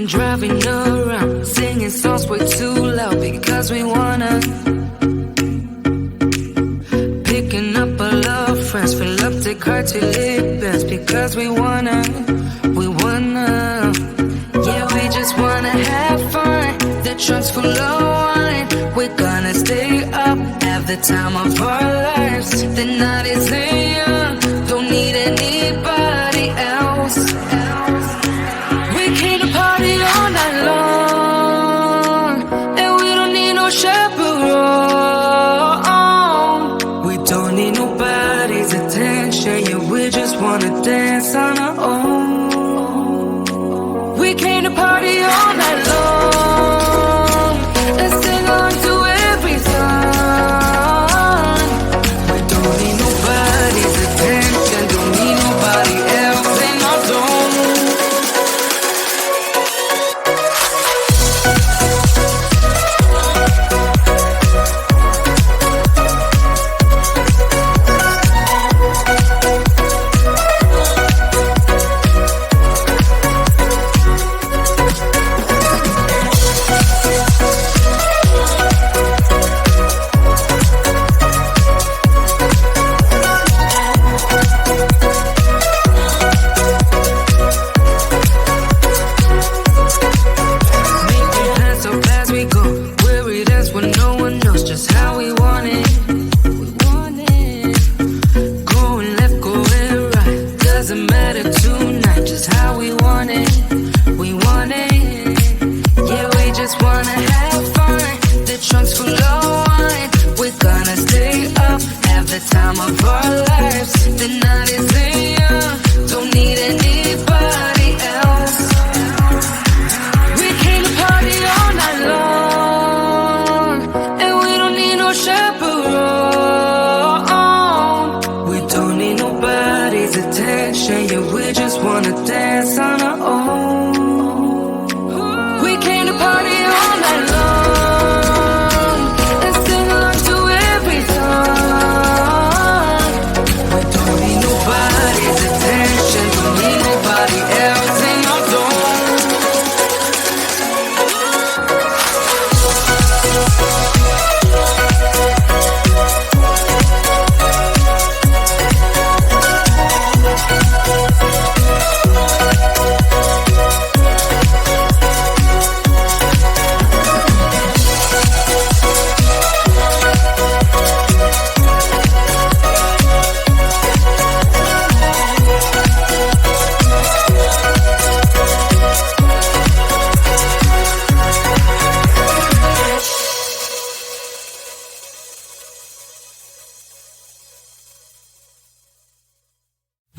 driving around, singing songs way too loud because we wanna. Picking up all our friends, fill up the car till it bends because we wanna. Yeah, we just wanna have fun. The trunk's full of wine. We're gonna stay up, have the time of our lives. The night is young, don't need anybody else. We came to party all night long, and we don't need no chaperone. We don't need nobody's attention, yeah, we just wanna dance on our own. We came to party all night long and sing on to every song. We don't need nobody's attention, don't need nobody else in our zone.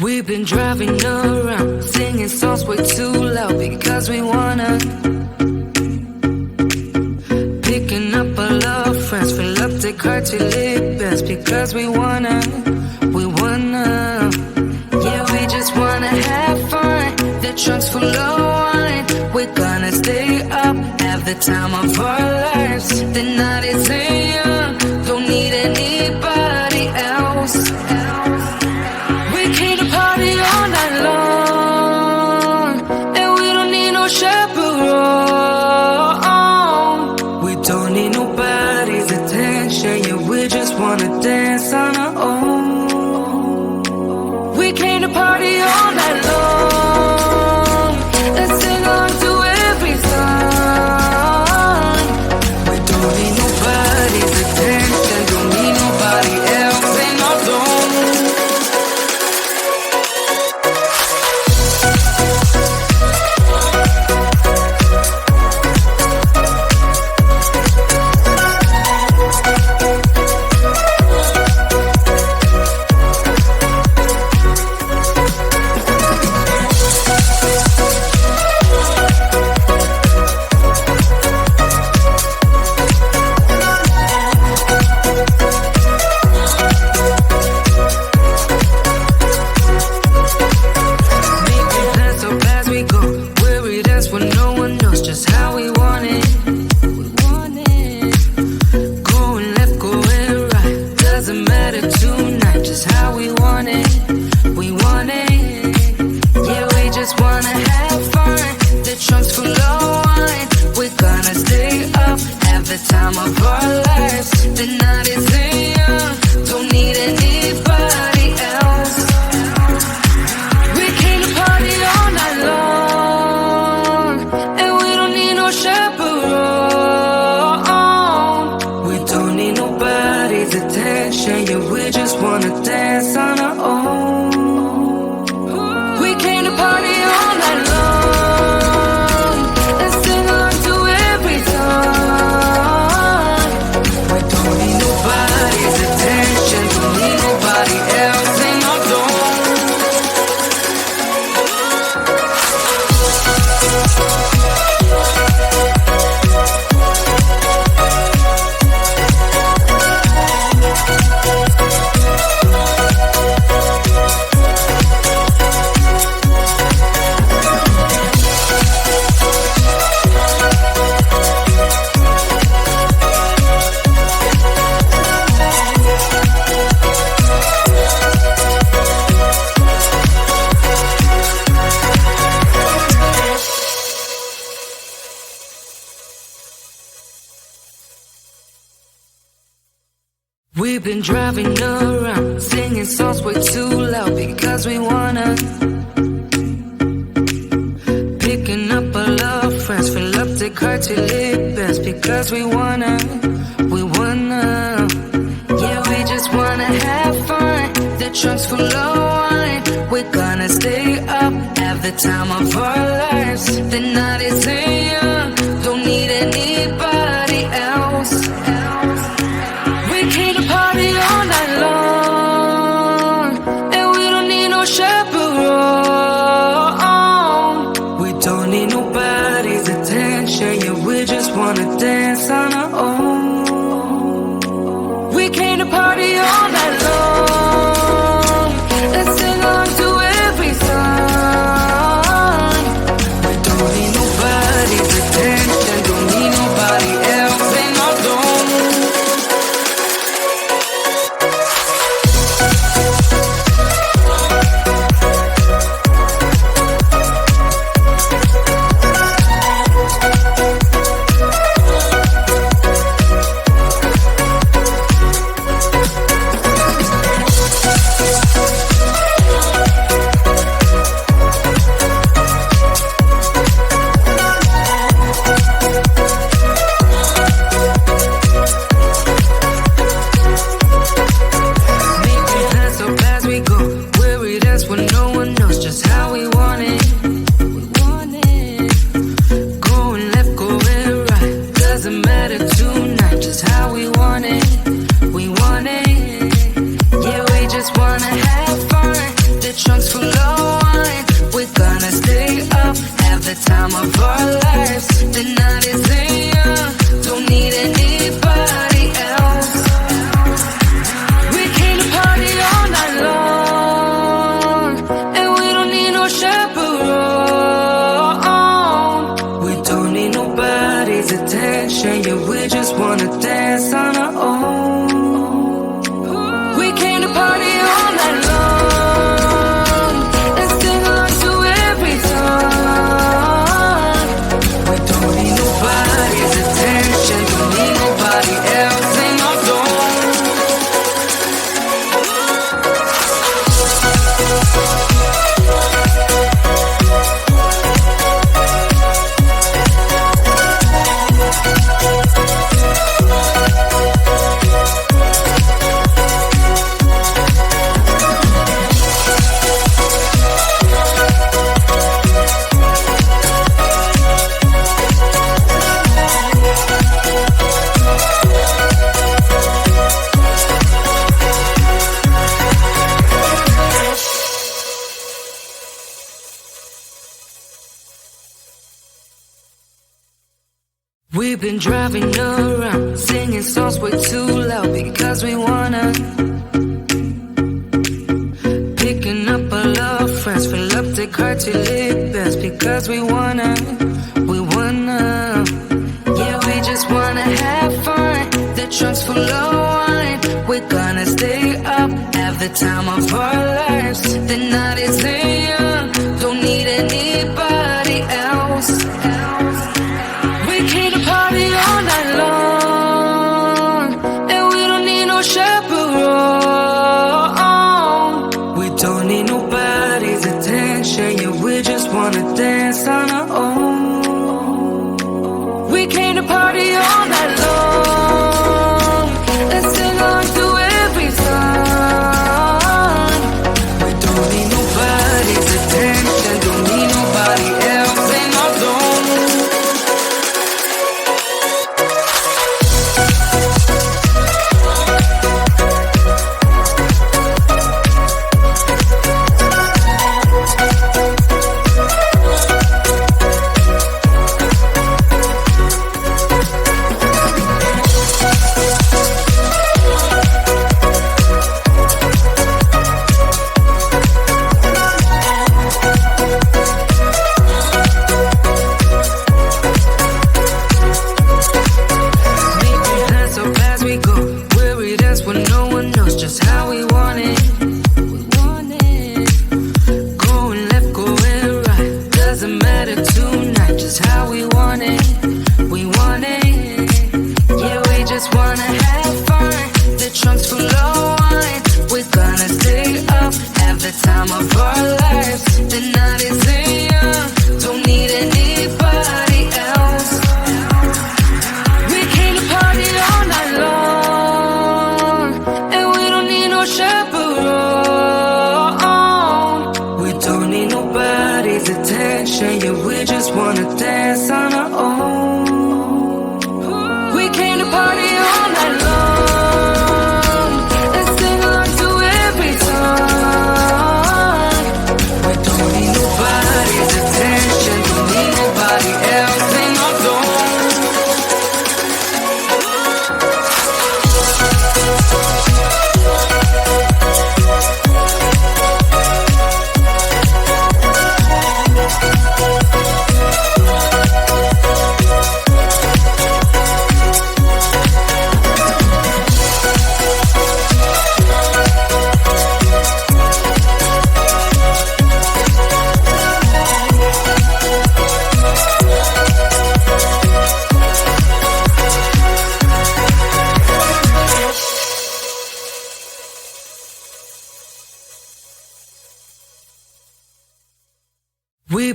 We've been driving around, singing songs way too loud because we wanna. Picking up all our friends, fill up the car till it bends because we wanna. Yeah, we just wanna have fun. The trunk's full of wine. We're gonna stay up, have the time of our lives. The night is young, don't need anybody else. We came to party all night long, and we don't need no chaperone. We don't need nobody's attention, yeah, we just wanna dance on our own. We came to party all night long and sing on to every song. We don't need nobody's attention, don't need nobody else in our zone. nobody's attention. Yeah, we just wanna dance on our own. We came to party all night long and sing along to every song. We don't need nobody's attention, don't need nobody else in our dome. We've been driving around, singing songs way too loud because we wanna. Picking up our love friends, fill up the car till it bends because we wanna. Yeah, we just wanna have fun. The trunk's full of wine. We're gonna stay up, have the time of our lives. The night is young, don't need anybody else. We came to party all night long, and we don't need no chaperone. We don't need nobody's attention, yeah, we just wanna dance on our own. We came to party all night long and sing along to every song. We don't need nobody's attention, don't need nobody else in our dome. We've been driving around, singing songs way too loud because we wanna. Picking up our love friends, fill up the car till it bends because we wanna. Yeah, we just wanna have fun. The trunk's full of wine. We're gonna stay up, have the time of our lives. The night is young, don't need anybody else. We came to party all night long, and we don't need no chaperone. We don't need nobody's attention, yeah, we just wanna dance on our own. We came to party all night long and sing along to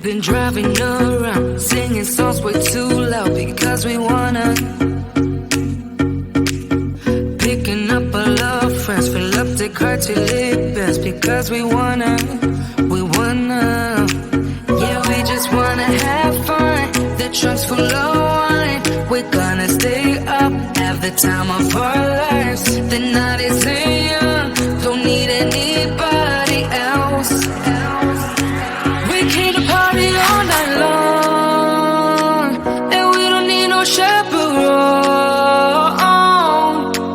been driving around, singing songs way too loud because we wanna. Picking up all our friends, fill up the car till it bends because we wanna. Yeah, we just wanna have fun. The trunk's full of wine. We're gonna stay up, have the time of our lives. The night is young, don't need anybody else. We came to party all night long, and we don't need no chaperone.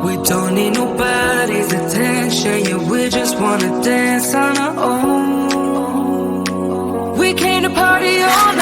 We don't need nobody's attention, yeah, we just wanna dance on our own. We came to party all night